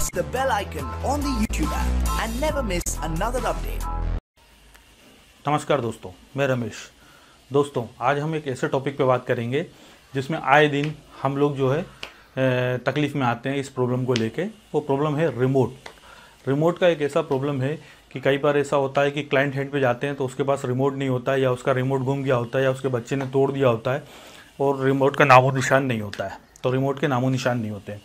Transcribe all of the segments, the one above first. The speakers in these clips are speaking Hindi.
press the bell icon on the YouTube app and never miss another update. नमस्कार दोस्तों, मैं रमेश। दोस्तों, आज हम एक ऐसे टॉपिक पे बात करेंगे जिसमें आए दिन हम लोग जो है तकलीफ़ में आते हैं इस प्रॉब्लम को लेके। वो प्रॉब्लम है रिमोट का एक ऐसा प्रॉब्लम है कि कई बार ऐसा होता है कि क्लाइंट हैंड पे जाते हैं तो उसके पास रिमोट नहीं होता है, या उसका रिमोट गुम गया होता है, या उसके बच्चे ने तोड़ दिया होता है और रिमोट का नामो निशान नहीं होता है। तो रिमोट के नामो निशान नहीं होते हैं।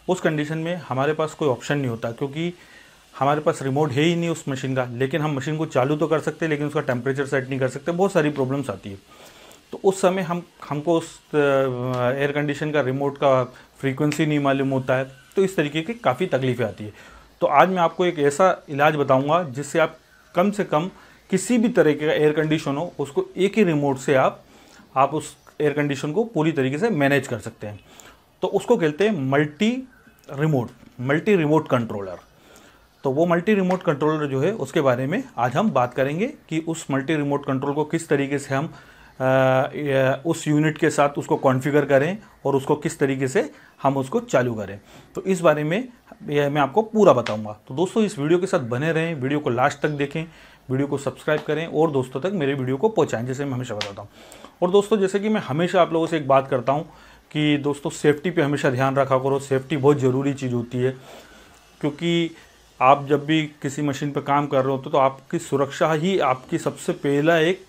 उस कंडीशन में हमारे पास कोई ऑप्शन नहीं होता, क्योंकि हमारे पास रिमोट है ही नहीं उस मशीन का। लेकिन हम मशीन को चालू तो कर सकते हैं, लेकिन उसका टेम्परेचर सेट नहीं कर सकते। बहुत सारी प्रॉब्लम्स आती है। तो उस समय हमको उस एयर कंडीशन का रिमोट का फ्रीक्वेंसी नहीं मालूम होता है। तो इस तरीके की काफ़ी तकलीफ़ें आती है। तो आज मैं आपको एक ऐसा इलाज बताऊंगा जिससे आप कम से कम किसी भी तरीके का एयर कंडीशन हो, उसको एक ही रिमोट से आप उस एयर कंडीशन को पूरी तरीके से मैनेज कर सकते हैं। तो उसको कहते हैं मल्टी रिमोट कंट्रोलर। तो वो मल्टी रिमोट कंट्रोलर जो है उसके बारे में आज हम बात करेंगे कि उस मल्टी रिमोट कंट्रोल को किस तरीके से हम उस यूनिट के साथ उसको कॉन्फ़िगर करें और उसको किस तरीके से हम उसको चालू करें। तो इस बारे में मैं आपको पूरा बताऊंगा। तो दोस्तों, इस वीडियो के साथ बने रहें, वीडियो को लास्ट तक देखें, वीडियो को सब्सक्राइब करें और दोस्तों तक मेरे वीडियो को पहुंचाएं, जैसे मैं हमेशा बताता हूं। और दोस्तों, जैसे कि मैं हमेशा आप लोगों से एक बात करता हूं कि दोस्तों, सेफ्टी पे हमेशा ध्यान रखा करो। सेफ्टी बहुत ज़रूरी चीज़ होती है, क्योंकि आप जब भी किसी मशीन पर काम कर रहे होते तो आपकी सुरक्षा ही आपकी सबसे पहला एक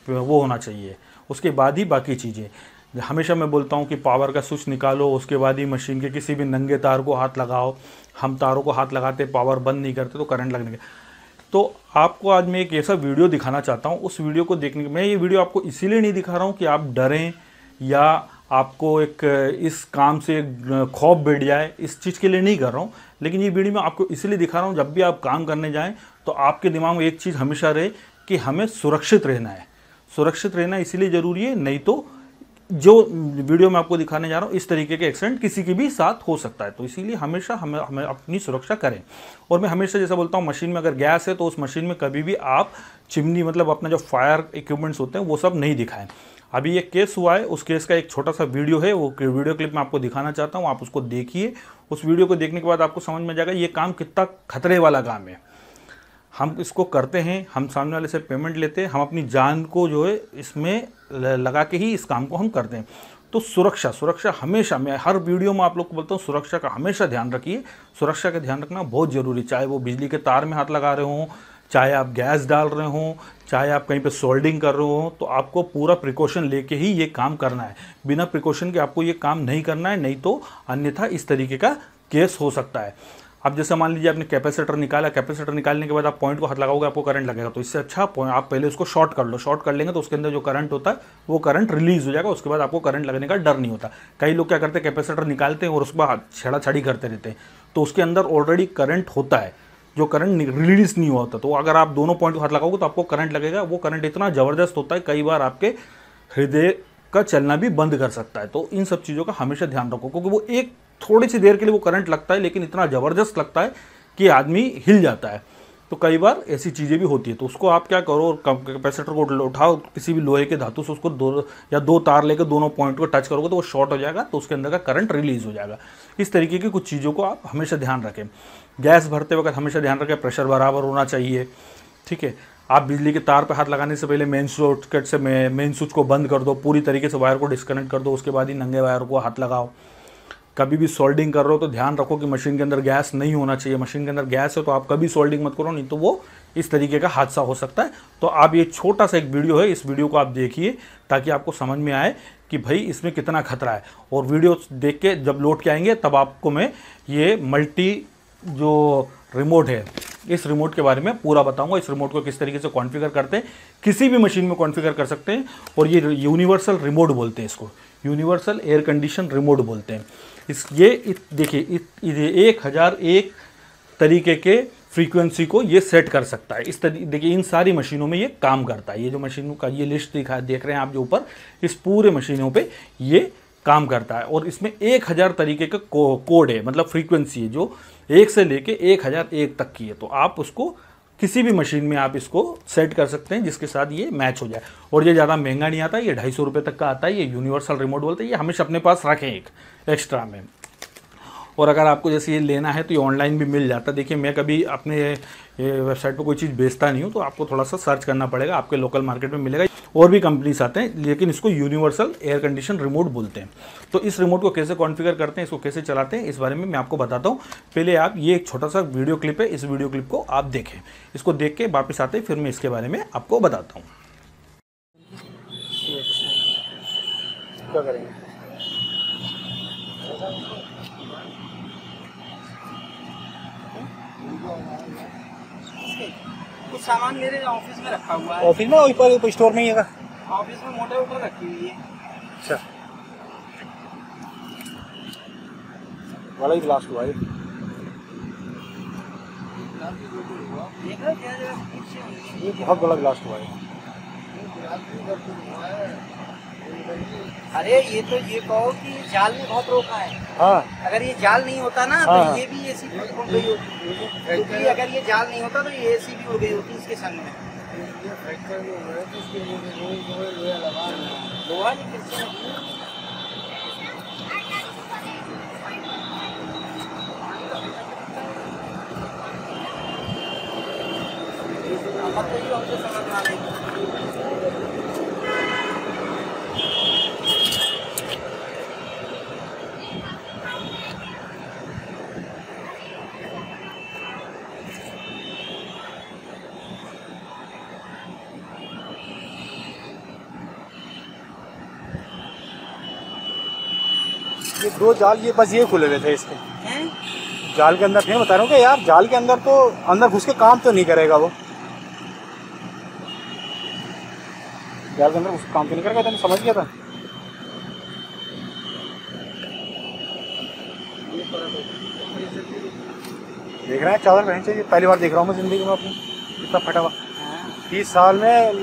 वो होना चाहिए, उसके बाद ही बाकी चीज़ें। हमेशा मैं बोलता हूँ कि पावर का स्विच निकालो, उसके बाद ही मशीन के किसी भी नंगे तार को हाथ लगाओ। हम तारों को हाथ लगाते, पावर बंद नहीं करते तो करंट लगने के। तो आपको आज मैं एक ऐसा वीडियो दिखाना चाहता हूँ। उस वीडियो को देखने के मैं ये वीडियो आपको इसीलिए नहीं दिखा रहा हूँ कि आप डरें या आपको एक इस काम से खौफ बैठ जाए, इस चीज़ के लिए नहीं कर रहा हूँ। लेकिन ये वीडियो मैं आपको इसलिए दिखा रहा हूँ, जब भी आप काम करने जाएं तो आपके दिमाग में एक चीज़ हमेशा रहे कि हमें सुरक्षित रहना है। सुरक्षित रहना इसलिए ज़रूरी है, नहीं तो जो वीडियो मैं आपको दिखाने जा रहा हूँ इस तरीके के एक्सीडेंट किसी के भी साथ हो सकता है। तो इसीलिए हमेशा हमें अपनी सुरक्षा करें। और मैं हमेशा जैसा बोलता हूँ, मशीन में अगर गैस है तो उस मशीन में कभी भी आप चिमनी मतलब अपना जो फायर इक्विपमेंट्स होते हैं वो सब नहीं दिखाएं। अभी ये केस हुआ है, उस केस का एक छोटा सा वीडियो है, वो वीडियो क्लिप मैं आपको दिखाना चाहता हूँ। आप उसको देखिए। उस वीडियो को देखने के बाद आपको समझ में आ जाएगा ये काम कितना खतरे वाला काम है। हम इसको करते हैं, हम सामने वाले से पेमेंट लेते हैं, हम अपनी जान को जो है इसमें लगा के ही इस काम को हम करते हैं। तो सुरक्षा हमेशा, मैं हर वीडियो में आप लोग को बोलता हूँ, सुरक्षा का हमेशा ध्यान रखिए। सुरक्षा का ध्यान रखना बहुत ज़रूरी, चाहे वो बिजली के तार में हाथ लगा रहे हों, चाहे आप गैस डाल रहे हों, चाहे आप कहीं पे सोल्डिंग कर रहे हो, तो आपको पूरा प्रिकॉशन लेके ही ये काम करना है। बिना प्रिकॉशन के आपको ये काम नहीं करना है, नहीं तो अन्यथा इस तरीके का केस हो सकता है। अब जैसे मान लीजिए आपने कैपेसिटर निकाला, कैपेसिटर निकालने के बाद आप पॉइंट को हाथ लगाओगे, आपको करंट लगेगा। तो इससे अच्छा आप पहले उसको शॉर्ट कर लो। शॉर्ट कर लेंगे तो उसके अंदर जो करंट होता है वो करंट रिलीज हो जाएगा। उसके बाद आपको करंट लगने का डर नहीं होता। कई लोग क्या करते हैं, कैपेसिटर निकालते हैं और उसके बाद छेड़ा-छाड़ी करते रहते हैं, तो उसके अंदर ऑलरेडी करंट होता है, जो करंट रिलीज नहीं हुआ होता। तो अगर आप दोनों पॉइंट को हाथ लगाओगे तो आपको करंट लगेगा। वो करंट इतना ज़बरदस्त होता है, कई बार आपके हृदय का चलना भी बंद कर सकता है। तो इन सब चीज़ों का हमेशा ध्यान रखो, क्योंकि वो एक थोड़ी सी देर के लिए वो करंट लगता है, लेकिन इतना ज़बरदस्त लगता है कि आदमी हिल जाता है। तो कई बार ऐसी चीज़ें भी होती है। तो उसको आप क्या करो, कैपेसिटर को उठाओ, किसी भी लोहे के धातु से उसको दो तार लेकर दोनों पॉइंट को टच करोगे तो वो शॉर्ट हो जाएगा, तो उसके अंदर का करंट रिलीज हो जाएगा। इस तरीके की कुछ चीज़ों को आप हमेशा ध्यान रखें। गैस भरते वक्त हमेशा ध्यान रखें प्रेशर बराबर होना चाहिए। ठीक है। आप बिजली के तार पर हाथ लगाने से पहले मेन सॉकेट से मेन स्विच को बंद कर दो, पूरी तरीके से वायर को डिस्कनेक्ट कर दो, उसके बाद ही नंगे वायर को हाथ लगाओ। कभी भी सोल्डिंग कर रहे हो तो ध्यान रखो कि मशीन के अंदर गैस नहीं होना चाहिए। मशीन के अंदर गैस है तो आप कभी सोल्डिंग मत करो, नहीं तो वो इस तरीके का हादसा हो सकता है। तो आप ये छोटा सा एक वीडियो है, इस वीडियो को आप देखिए ताकि आपको समझ में आए कि भाई इसमें कितना खतरा है। और वीडियो देख के जब लौट के आएंगे तब आपको मैं ये मल्टी जो रिमोट है, इस रिमोट के बारे में पूरा बताऊंगा। इस रिमोट को किस तरीके से कॉन्फ़िगर करते हैं, किसी भी मशीन में कॉन्फ़िगर कर सकते हैं। और ये यूनिवर्सल रिमोट बोलते हैं इसको, यूनिवर्सल एयर कंडीशन रिमोट बोलते हैं। देखिए 1001 तरीके के फ्रीक्वेंसी को ये सेट कर सकता है। इस तरीके देखिए इन सारी मशीनों में ये काम करता है। ये जो मशीनों का ये लिस्ट देख रहे हैं आप जो ऊपर, इस पूरे मशीनों पे ये काम करता है। और इसमें 1000 तरीके का कोड है, मतलब फ्रीक्वेंसी है जो 1 से लेके 1001 तक की है। तो आप उसको किसी भी मशीन में आप इसको सेट कर सकते हैं जिसके साथ ये मैच हो जाए। और ये ज़्यादा महंगा नहीं आता, ये 250 रुपये तक का आता है। ये यूनिवर्सल रिमोट बोलते हैं। ये हमेशा अपने पास रखें एक एक्स्ट्रा में। और अगर आपको जैसे ये लेना है तो ये ऑनलाइन भी मिल जाता है। देखिए मैं कभी अपने वेबसाइट पर कोई चीज़ बेचता नहीं हूँ, तो आपको थोड़ा सा सर्च करना पड़ेगा, आपके लोकल मार्केट में मिलेगा। और भी कंपनीज आते हैं, लेकिन इसको यूनिवर्सल एयर कंडीशन रिमोट बोलते हैं। तो इस रिमोट को कैसे कॉन्फ़िगर करते हैं, इसको कैसे चलाते हैं, इस बारे में मैं आपको बताता हूँ। पहले आप ये एक छोटा सा वीडियो क्लिप है, इस वीडियो क्लिप को आप देखें। इसको देख के वापस आते हैं, फिर मैं इसके बारे में आपको बताता हूँ। क्या करेंगे? कुछ सामान मेरे ऑफिस में रखा हुआ है। ऑफिस में ऊपर स्टोर में ही है? ऑफिस में मोटर ऊपर रखी हुई है। अच्छा, बड़ा ही ब्लास्ट हुआ है। ये बहुत बड़ा ब्लास्ट हुआ है। अरे ये तो ये कहो कि जाल ने बहुत रोका है। हाँ, अगर ये जाल नहीं होता ना हाँ। तो ये भी एसी उड़ गई होती। क्योंकि अगर ये जाल नहीं होता तो ये एसी भी उड़ गई होती इसके संग में। लोहा नहीं किससे नहीं। मतलब हमसे समझ में आ रही है। ये दो जाल, ये बस ये खुले हुए थे इसके। हैं? जाल के अंदर थे, बता रहा हूँ कि यार जाल के अंदर तो अंदर घुस के काम तो नहीं करेगा वो। जाल के अंदर घुस के काम तो नहीं करेगा, तो समझ गया था। देख रहे हैं चादर पहन चाहिए, पहली बार देख रहा हूँ मैं जिंदगी में अपनी इतना फटा हुआ। 30 साल में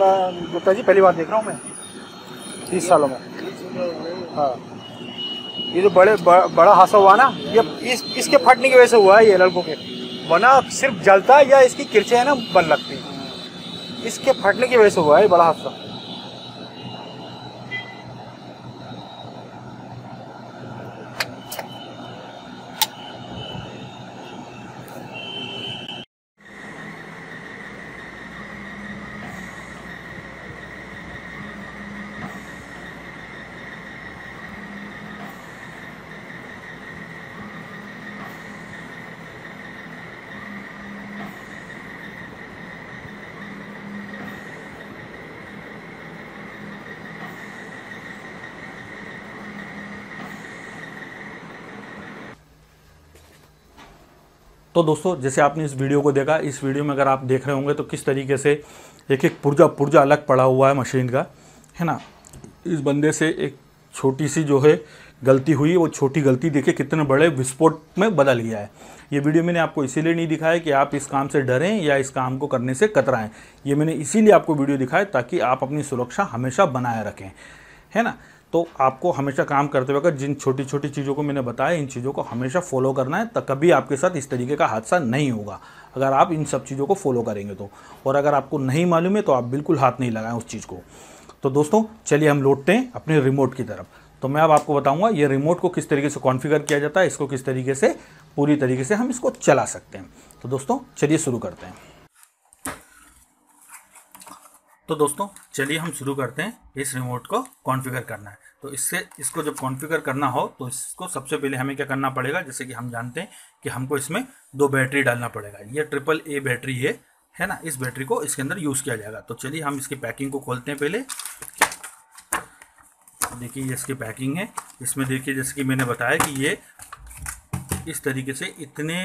गुप्ता जी पहली बार देख रहा हूँ मैं, 30 सालों में। हाँ, ये जो बड़ा हादसा हुआ ना, ये इसके फटने की वजह से हुआ है ये नलकों के। वरना सिर्फ जलता है या इसकी किरचे है ना बंद लगती, इसके फटने की वजह से हुआ है बड़ा हादसा। तो दोस्तों, जैसे आपने इस वीडियो को देखा, इस वीडियो में अगर आप देख रहे होंगे तो किस तरीके से एक एक पुर्जा अलग पड़ा हुआ है मशीन का, है ना। इस बंदे से एक छोटी सी जो है गलती हुई, वो छोटी गलती देखिए कितने बड़े विस्फोट में बदल गया है। ये वीडियो मैंने आपको इसीलिए नहीं दिखाया कि आप इस काम से डरें या इस काम को करने से कतराएं। ये मैंने इसीलिए आपको वीडियो दिखाया ताकि आप अपनी सुरक्षा हमेशा बनाए रखें, है ना। तो आपको हमेशा काम करते वक्त जिन छोटी छोटी चीज़ों को मैंने बताया, इन चीज़ों को हमेशा फॉलो करना है, तब कभी आपके साथ इस तरीके का हादसा नहीं होगा अगर आप इन सब चीज़ों को फॉलो करेंगे तो। और अगर आपको नहीं मालूम है तो आप बिल्कुल हाथ नहीं लगाएं उस चीज़ को। तो दोस्तों चलिए हम लौटते हैं अपने रिमोट की तरफ। तो मैं अब आपको बताऊंगा ये रिमोट को किस तरीके से कॉन्फ़िगर किया जाता है, इसको किस तरीके से पूरी तरीके से हम इसको चला सकते हैं। तो दोस्तों चलिए शुरू करते हैं। तो दोस्तों चलिए हम शुरू करते हैं इस रिमोट को कॉन्फ़िगर करना है। तो इसको जब कॉन्फ़िगर करना हो तो इसको सबसे पहले हमें क्या करना पड़ेगा, जैसे कि हम जानते हैं कि हमको इसमें 2 बैटरी डालना पड़ेगा। ये AAA बैटरी है ना, इस बैटरी को इसके अंदर यूज़ किया जाएगा। तो चलिए हम इसकी पैकिंग को खोलते हैं। पहले देखिए ये इसकी पैकिंग है। इसमें देखिए जैसे कि मैंने बताया कि ये इस तरीके से इतने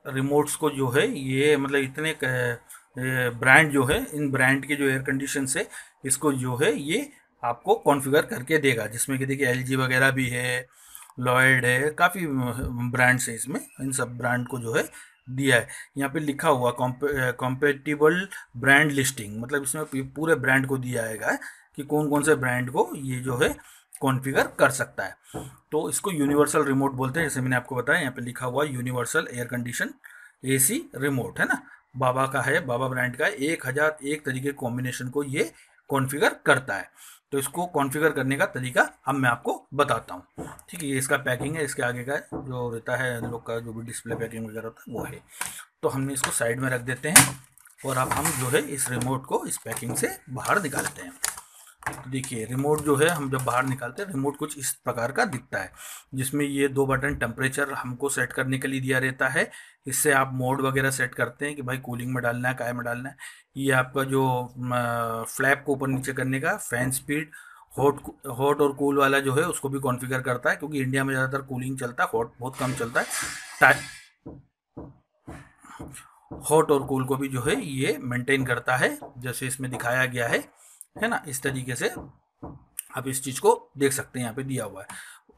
रिमोट्स को जो है ये मतलब इतने ब्रांड जो है, इन ब्रांड के जो एयर कंडीशन है इसको जो है ये आपको कॉन्फ़िगर करके देगा। जिसमें कि देखिए LG वगैरह भी है, लॉयड है, काफ़ी ब्रांड्स है इसमें। इन सब ब्रांड को जो है दिया है। यहाँ पे लिखा हुआ कॉम्पेटिबल ब्रांड लिस्टिंग, मतलब इसमें पूरे ब्रांड को दिया है कि कौन कौन से ब्रांड को ये जो है कॉन्फ़िगर कर सकता है। तो इसको यूनिवर्सल रिमोट बोलते हैं। जैसे मैंने आपको बताया यहाँ पे लिखा हुआ universal air condition AC remote, है ना। बाबा का है, बाबा ब्रांड का है। 1001 तरीके कॉम्बिनेशन को ये कॉन्फ़िगर करता है। तो इसको कॉन्फ़िगर करने का तरीका अब मैं आपको बताता हूँ। ठीक है, ये इसका पैकिंग है, इसके आगे का जो रहता है इन लोग का जो भी डिस्प्ले पैकिंग वगैरह होता है वो है। तो हमने इसको साइड में रख देते हैं और अब हम जो है इस रिमोट को इस पैकिंग से बाहर निकालते हैं। तो देखिए रिमोट जो है हम जब बाहर निकालते हैं, रिमोट कुछ इस प्रकार का दिखता है, जिसमें ये 2 बटन टेम्परेचर हमको सेट करने के लिए दिया रहता है। इससे आप मोड वगैरह सेट करते हैं कि भाई कूलिंग में डालना है, काय में डालना है। ये आपका जो फ्लैप को ऊपर नीचे करने का, फैन स्पीड, हॉट और कूल वाला जो है उसको भी कॉन्फ़िगर करता है, क्योंकि इंडिया में ज़्यादातर कूलिंग चलता है, हॉट बहुत कम चलता है। हॉट और कूल को भी जो है ये मेंटेन करता है, जैसे इसमें दिखाया गया है ना। इस तरीके से आप इस चीज़ को देख सकते हैं, यहाँ पे दिया हुआ है।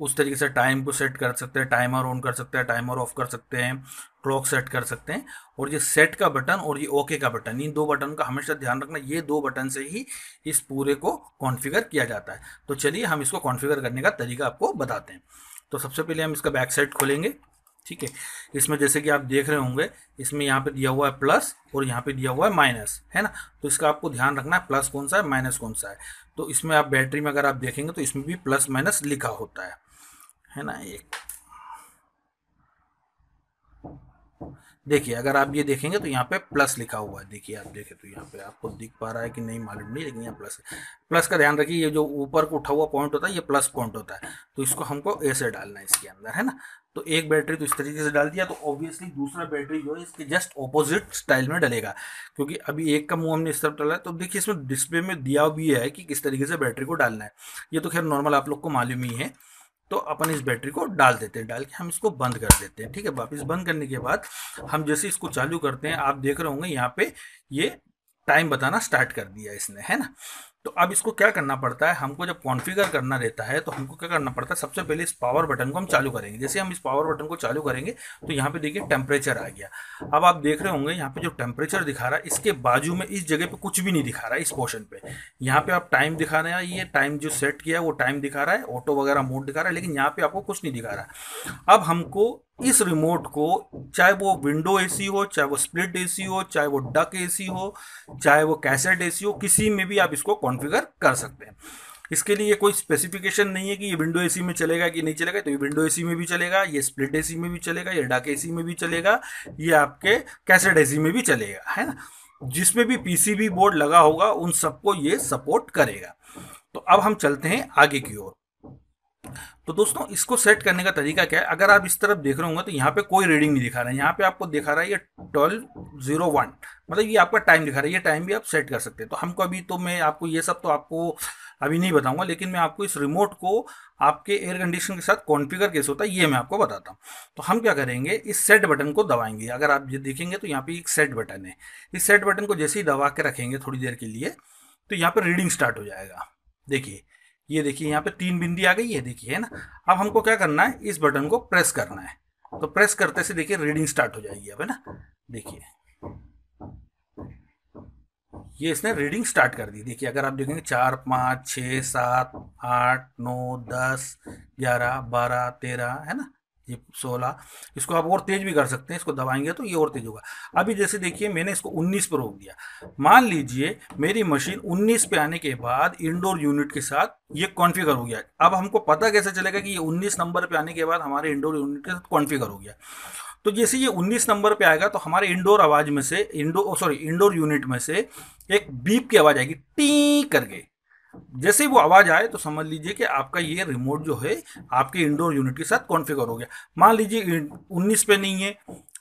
उस तरीके से टाइम को सेट कर सकते हैं, टाइमर ऑन कर सकते हैं, टाइमर ऑफ कर सकते हैं, क्लॉक सेट कर सकते हैं। और ये सेट का बटन और ये ओके का बटन, इन 2 बटन का हमेशा ध्यान रखना, ये 2 बटन से ही इस पूरे को कॉन्फ़िगर किया जाता है। तो चलिए हम इसको कॉन्फ़िगर करने का तरीका आपको बताते हैं। तो सबसे पहले हम इसका बैक साइड खोलेंगे। ठीक है, इसमें जैसे कि आप देख रहे होंगे, इसमें यहाँ पे दिया हुआ है प्लस और यहाँ पे दिया हुआ है माइनस, है ना। तो इसका आपको ध्यान रखना है प्लस कौन सा है, माइनस कौन सा है। तो इसमें आप बैटरी में अगर आप देखेंगे तो इसमें भी प्लस माइनस लिखा होता है ना। एक देखिए, अगर आप ये देखेंगे तो यहाँ पे प्लस लिखा हुआ है। देखिए आप देखें तो यहाँ पे आपको दिख पा रहा है कि नहीं मालूम नहीं, लेकिन यहाँ प्लस है। प्लस का ध्यान रखिए, ये जो ऊपर को उठा हुआ पॉइंट होता है ये प्लस पॉइंट होता है, तो इसको हमको ऐसे डालना है इसके अंदर, है ना। तो एक बैटरी तो इस तरीके से डाल दिया, तो ऑब्वियसली दूसरा बैटरी जो है इसके जस्ट ऑपोजिट स्टाइल में डलेगा, क्योंकि अभी एक का मुंह हमने इस तरफ डाला है। तो देखिए इसमें डिस्प्ले में दिया भी है कि किस तरीके से बैटरी को डालना है। ये तो खैर नॉर्मल आप लोग को मालूम ही है। तो अपन इस बैटरी को डाल देते हैं, डाल के हम इसको बंद कर देते हैं। ठीक है, वापस बंद करने के बाद हम जैसे इसको चालू करते हैं, आप देख रहे होंगे यहाँ पे ये टाइम बताना स्टार्ट कर दिया इसने, है ना। तो अब इसको क्या करना पड़ता है, हमको जब कॉन्फ़िगर करना रहता है तो हमको क्या करना पड़ता है, सबसे पहले इस पावर बटन को हम चालू करेंगे। जैसे हम इस पावर बटन को चालू करेंगे तो यहाँ पे देखिए टेम्परेचर आ गया। अब आप देख रहे होंगे यहाँ पे जो टेम्परेचर दिखा रहा है, इसके बाजू में इस जगह पे कुछ भी नहीं दिखा रहा है। इस पोर्शन पे यहाँ पे आप टाइम दिखा रहे हैं, ये टाइम जो सेट किया है वो टाइम दिखा रहा है, ऑटो वगैरह मोड दिखा रहा है, लेकिन यहाँ पे आपको कुछ नहीं दिखा रहा। अब हमको इस रिमोट को, चाहे वो विंडो एसी हो, चाहे वो स्प्लिट एसी हो, चाहे वो डक एसी हो, चाहे वो कैसेट एसी हो, किसी में भी आप इसको कॉन्फ़िगर कर सकते हैं। इसके लिए कोई स्पेसिफिकेशन नहीं है कि ये विंडो एसी में चलेगा कि नहीं चलेगा। तो ये विंडो एसी में भी चलेगा, ये स्प्लिट एसी में भी चलेगा, ये डक एसी में भी चलेगा, ये आपके कैसेट एसी में भी चलेगा, है ना। जिसमें भी पीसीबी बोर्ड लगा होगा उन सबको ये सपोर्ट करेगा। तो अब हम चलते हैं आगे की ओर। तो दोस्तों इसको सेट करने का तरीका क्या है, अगर आप इस तरफ देख रहे होंगे तो यहाँ पे कोई रीडिंग नहीं दिखा रहा है। यहाँ पे आपको दिखा रहा है ये 12:01, मतलब ये आपका टाइम दिखा रहा है। ये टाइम भी आप सेट कर सकते हैं। तो हमको अभी, तो मैं आपको ये सब तो आपको अभी नहीं बताऊंगा, लेकिन मैं आपको इस रिमोट को आपके एयर कंडीशन के साथ कॉन्फ़िगर कैसे होता है ये मैं आपको बताता हूँ। तो हम क्या करेंगे, इस सेट बटन को दबाएंगे। अगर आप ये देखेंगे तो यहाँ पे एक सेट बटन है। इस सेट बटन को जैसे ही दबा के रखेंगे थोड़ी देर के लिए, तो यहाँ पर रीडिंग स्टार्ट हो जाएगा। देखिए, ये देखिए यहाँ पे 3 बिंदी आ गई है, देखिए, है ना। अब हमको क्या करना है, इस बटन को प्रेस करना है। तो प्रेस करते से देखिए रीडिंग स्टार्ट हो जाएगी अब, है ना। देखिए ये इसने रीडिंग स्टार्ट कर दी। देखिए अगर आप देखेंगे 4, 5, 6, 7, 8, 9, 10, 11, 12, 13, है ना, ये 16। इसको आप और तेज भी कर सकते हैं, इसको दबाएंगे तो ये और तेज होगा। अभी जैसे देखिए मैंने इसको 19 पर रोक दिया। मान लीजिए मेरी मशीन 19 पे आने के बाद इंडोर यूनिट के साथ ये कॉन्फ़िगर हो गया। अब हमको पता कैसे चलेगा कि ये 19 नंबर पे आने के बाद हमारे इंडोर यूनिट के साथ कॉन्फ़िगर हो गया। तो जैसे ये 19 नंबर पे आएगा तो हमारे इंडोर आवाज में से, इंडोर यूनिट में से एक बीप की आवाज आएगी, टी करके। जैसे ही वो आवाज आए तो समझ लीजिए कि आपका ये रिमोट जो है आपके इंडोर यूनिट के साथ कॉन्फ़िगर हो गया। मान लीजिए 19 पे नहीं है,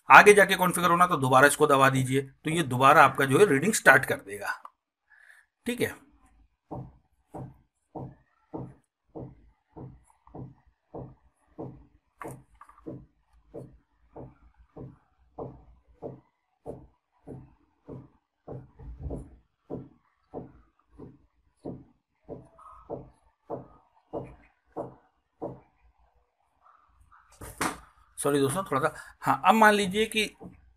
आगे जाके कॉन्फ़िगर होना, तो दोबारा इसको दबा दीजिए, तो ये दोबारा आपका जो है रीडिंग स्टार्ट कर देगा। ठीक है, सॉरी दोस्तों थोड़ा सा। हाँ, अब मान लीजिए कि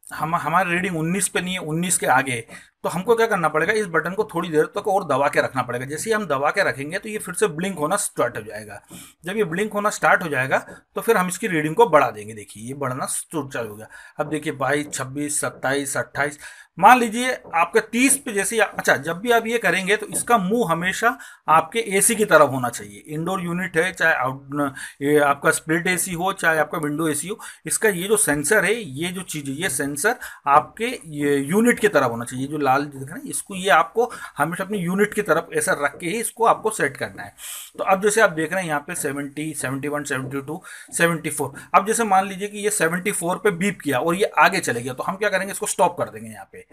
हमारी रीडिंग 19 पे नहीं है, 19 के आगे है, तो हमको क्या करना पड़ेगा, इस बटन को थोड़ी देर तक और दबा के रखना पड़ेगा। जैसे ही हम दबा के रखेंगे तो ये फिर से ब्लिंक होना स्टार्ट हो जाएगा। जब ये ब्लिंक होना स्टार्ट हो जाएगा तो फिर हम इसकी रीडिंग को बढ़ा देंगे। देखिए ये बढ़ना चालू हो गया। अब देखिए 22, 26, 27, 28, मान लीजिए आपका 30 पे जैसे अच्छा, जब भी आप ये करेंगे तो इसका मुंह हमेशा आपके एसी की तरफ होना चाहिए। इंडोर यूनिट है, चाहे आउट ये आपका स्प्लिट एसी हो, चाहे आपका विंडो एसी हो, इसका ये जो सेंसर है, ये जो चीज़ है, ये सेंसर आपके ये यूनिट की तरफ होना चाहिए। जो लाल दिख रहा है इसको, ये आपको हमेशा अपनी यूनिट की तरफ ऐसा रख के ही इसको आपको सेट करना है। तो अब जैसे आप देख रहे हैं यहाँ पे 70, 71, 72, 74। अब जैसे मान लीजिए कि ये 74 पे बीप किया और ये आगे चले गया, तो हम क्या करेंगे, इसको स्टॉप कर देंगे यहाँ पे।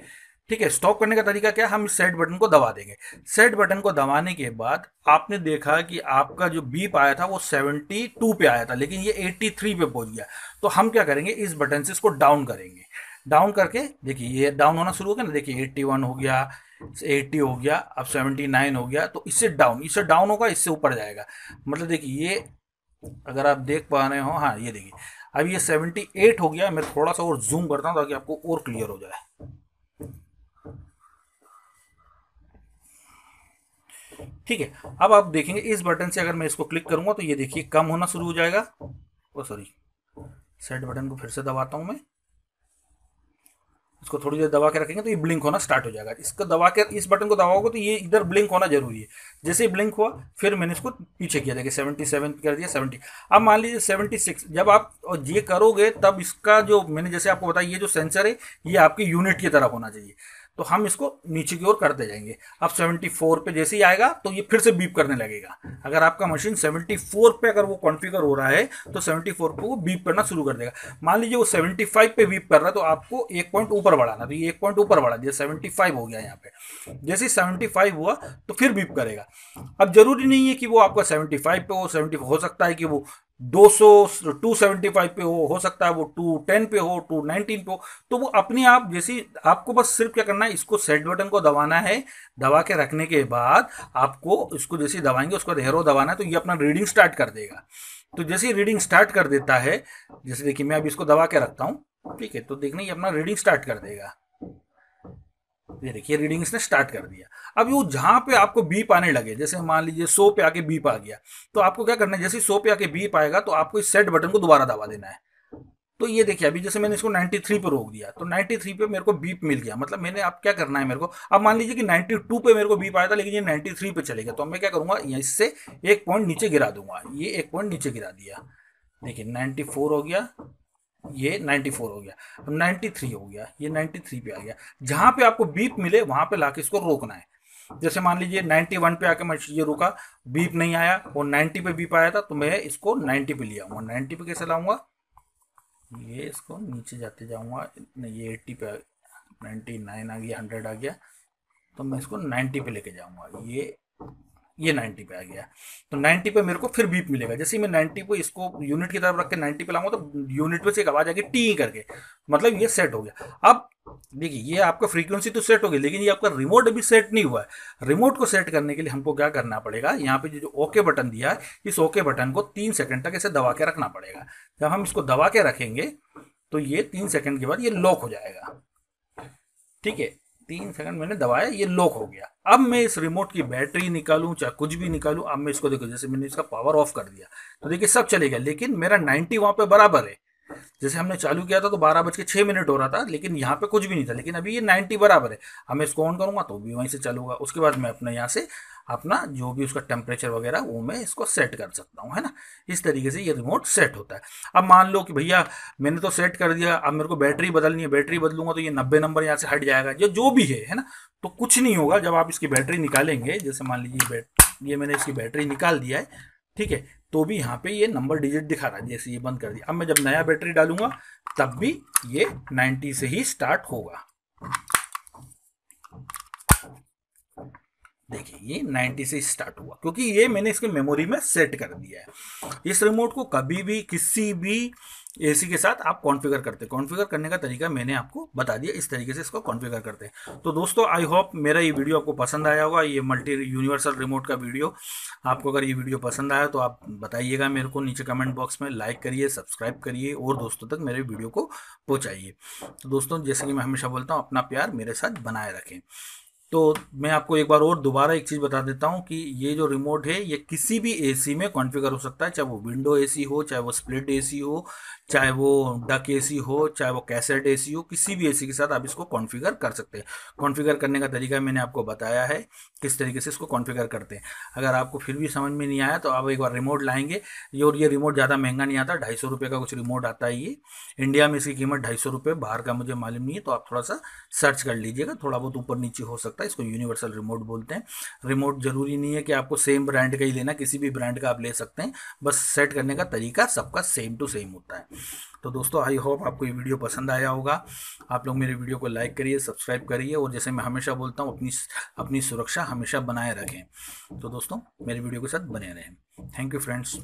ठीक है, स्टॉप करने का तरीका क्या है, हम इस सेट बटन को दबा देंगे। सेट बटन को दबाने के बाद आपने देखा कि आपका जो बीप आया था वो 72 पे आया था, लेकिन ये 83 पे पहुंच गया। तो हम क्या करेंगे, इस बटन से इसको डाउन करेंगे। डाउन करके देखिए ये डाउन होना शुरू हो गया ना, देखिए 81 हो गया, 80 हो गया, अब 79 हो गया। तो इससे डाउन होगा, इससे ऊपर जाएगा। मतलब देखिए ये अगर आप देख पा रहे हो, हाँ ये देखिए अब ये 78 हो गया। मैं थोड़ा सा और जूम करता हूँ ताकि आपको और क्लियर हो जाए। ठीक है, अब आप देखेंगे इस बटन से अगर मैं इसको क्लिक करूंगा तो ये देखिए कम होना शुरू हो जाएगा। ओ सॉरी, सेट बटन को फिर से दबाता हूं मैं। इसको थोड़ी देर दबा के रखेंगे तो ये ब्लिंक होना स्टार्ट हो जाएगा। इसको दबा के, इस बटन को दबाओगे तो ये इधर ब्लिंक होना जरूरी है। जैसे ही ब्लिंक हुआ फिर मैंने इसको पीछे किया, देखिए 77 कर दिया, 70। अब मान लीजिए 76। जब आप ये करोगे तब इसका जो मैंने जैसे आपको बताया, ये जो सेंसर है ये आपकी यूनिट की तरफ होना चाहिए। तो हम इसको नीचे की ओर करते जाएंगे। अब 74 पे जैसे ही आएगा तो ये फिर से बीप करने लगेगा। अगर आपका मशीन 74 पे अगर वो कॉन्फ़िगर हो रहा है तो 74 पे वो बीप करना शुरू कर देगा। मान लीजिए वो 75 पे बीप कर रहा है तो आपको एक पॉइंट ऊपर बढ़ाना। तो ये एक पॉइंट ऊपर बढ़ा दिया, 75 हो गया यहाँ पे। जैसे ही 75 हुआ तो फिर बीप करेगा। अब जरूरी नहीं है कि वो आपका 75 पे हो, 70 हो सकता है कि वो 200 275 पे हो सकता है वो 210 पे हो, 219 पे हो। तो वो अपने आप, जैसे आपको बस सिर्फ क्या करना है, इसको सेट बटन को दबाना है। दबा के रखने के बाद आपको इसको जैसे दबाएंगे, उसको एरो दबाना है तो ये अपना रीडिंग स्टार्ट कर देगा। तो जैसे ही रीडिंग स्टार्ट कर देता है, जैसे देखिए मैं अभी इसको दबा के रखता हूँ, ठीक है, तो देखना ये अपना रीडिंग स्टार्ट कर देगा। ये देखिए रीडिंग इसने स्टार्ट कर दिया। अब वो जहां पे आपको बीप आने लगे, जैसे मान लीजिए 100 पे आके बीप आ गया, तो आपको क्या करना है, जैसे 100 पे आके बीप आएगा तो आपको इस सेट बटन को दोबारा दबा देना है। तो ये देखिए अभी जैसे मैंने इसको 93 पे रोक दिया तो 93 पे मेरे को बीप मिल गया। मतलब मैंने अब क्या करना है मेरे को, अब मान लीजिए कि 92 पे मेरे को बीप आया था लेकिन ये 93 पे चलेगा, तो मैं क्या करूंगा, इससे एक पॉइंट नीचे गिरा दूंगा। ये एक पॉइंट नीचे गिरा दिया, देखिए 94 हो गया, ये 94 हो गया, अब 93 हो गया, ये 93 पे आ गया। जहां पे आपको बीप मिले वहां पे लाके इसको रोकना है। जैसे मान लीजिए 91 पे आके मैं ये रुका, बीप नहीं आया, और 90 पे बीप आया था तो मैं इसको 90 पे ले आऊंगा। 90 पे कैसे लाऊंगा, ये इसको नीचे जाते जाऊंगा, ये 80 पे 99 आ गया, 100 आ गया, तो मैं इसको 90 पे लेके जाऊंगा। ये 90 पे आ गया, तो 90 पे मेरे को फिर बीप मिलेगा। जैसे ही मैं 90 पे इसको यूनिट की तरफ रख के 90 पे लाऊंगा तो यूनिट पे से एक आवाज आएगी टी करके, मतलब ये सेट हो गया। अब देखिए ये आपका फ्रीक्वेंसी तो सेट हो गई, लेकिन ये आपका रिमोट अभी सेट नहीं हुआ है। रिमोट को सेट करने के लिए हमको क्या करना पड़ेगा, यहाँ पे जो ओके बटन दिया है, इस ओके बटन को 3 सेकंड तक ऐसे दबा के रखना पड़ेगा। जब हम इसको दबा के रखेंगे तो ये 3 सेकंड के बाद ये लॉक हो जाएगा। ठीक है, 3 सेकंड मैंने दबाया, ये लॉक हो गया। अब मैं इस रिमोट की बैटरी निकालूं चाहे कुछ भी निकालूं, अब मैं इसको देखो, जैसे मैंने इसका पावर ऑफ कर दिया तो देखिए सब चलेगा, लेकिन मेरा 90 वहां पे बराबर है। जैसे हमने चालू किया था तो 12:06 हो रहा था, लेकिन यहाँ पे कुछ भी नहीं था, लेकिन अभी ये 90 बराबर है। अब मैं इसको ऑन करूंगा तो भी वहीं से चालू होगा। उसके बाद मैं अपने यहाँ से अपना जो भी उसका टेम्परेचर वगैरह वो मैं इसको सेट कर सकता हूँ, है ना। इस तरीके से ये रिमोट सेट होता है। अब मान लो कि भैया मैंने तो सेट कर दिया, अब मेरे को बैटरी बदलनी है, बैटरी बदलूंगा तो ये 90 नंबर यहाँ से हट जाएगा, जो भी है ना। तो कुछ नहीं होगा, जब आप इसकी बैटरी निकालेंगे, जैसे मान लीजिए ये मैंने इसकी बैटरी निकाल दिया है, ठीक है, तो भी यहाँ पे ये नंबर डिजिट दिखा रहा है। जैसे ये बंद कर दिया, अब मैं जब नया बैटरी डालूंगा तब भी ये 90 से ही स्टार्ट होगा। देखिए ये 90 से स्टार्ट हुआ, क्योंकि ये मैंने इसके मेमोरी में सेट कर दिया है। इस रिमोट को कभी भी किसी भी एसी के साथ आप कॉन्फ़िगर करते हैं। कॉन्फ़िगर करने का तरीका मैंने आपको बता दिया, इस तरीके से इसको कॉन्फ़िगर करते हैं। तो दोस्तों आई होप मेरा ये वीडियो आपको पसंद आया होगा, ये मल्टी यूनिवर्सल रिमोट का वीडियो। आपको अगर ये वीडियो पसंद आया तो आप बताइएगा मेरे को नीचे कमेंट बॉक्स में, लाइक करिए, सब्सक्राइब करिए और दोस्तों तक मेरे वीडियो को पहुँचाइए। तो दोस्तों जैसे कि मैं हमेशा बोलता हूँ, अपना प्यार मेरे साथ बनाए रखें। तो मैं आपको एक बार और दोबारा एक चीज़ बता देता हूँ कि ये जो रिमोट है ये किसी भी एसी में कॉन्फ़िगर हो सकता है, चाहे वो विंडो एसी हो, चाहे वो स्प्लिट एसी हो, चाहे वो डक एसी हो, चाहे वो कैसेट एसी हो, किसी भी एसी के साथ आप इसको कॉन्फ़िगर कर सकते हैं। कॉन्फ़िगर करने का तरीका मैंने आपको बताया है, किस तरीके से इसको कॉन्फ़िगर करते हैं। अगर आपको फिर भी समझ में नहीं आया तो आप एक बार रिमोट लाएंगे। और ये रिमोट ज़्यादा महंगा नहीं आता, 250 रुपये का कुछ रिमोट आता है ये। इंडिया में इसकी कीमत 250 रुपये, बाहर का मुझे मालूम नहीं है, तो आप थोड़ा सा सर्च कर लीजिएगा, थोड़ा बहुत ऊपर नीचे हो सकता है। इसको यूनिवर्सल रिमोट बोलते हैं। रिमोट जरूरी नहीं है कि आपको सेम ब्रांड का ही लेना, किसी भी ब्रांड का आप ले सकते हैं, बस सेट करने का तरीका सबका सेम टू सेम होता है। तो दोस्तों आई होप आपको ये वीडियो पसंद आया होगा। आप लोग मेरे वीडियो को लाइक करिए, सब्सक्राइब करिए और जैसे मैं हमेशा बोलता हूँ अपनी सुरक्षा हमेशा बनाए रखें। तो दोस्तों मेरे वीडियो के साथ बने रहें। Thank you friends.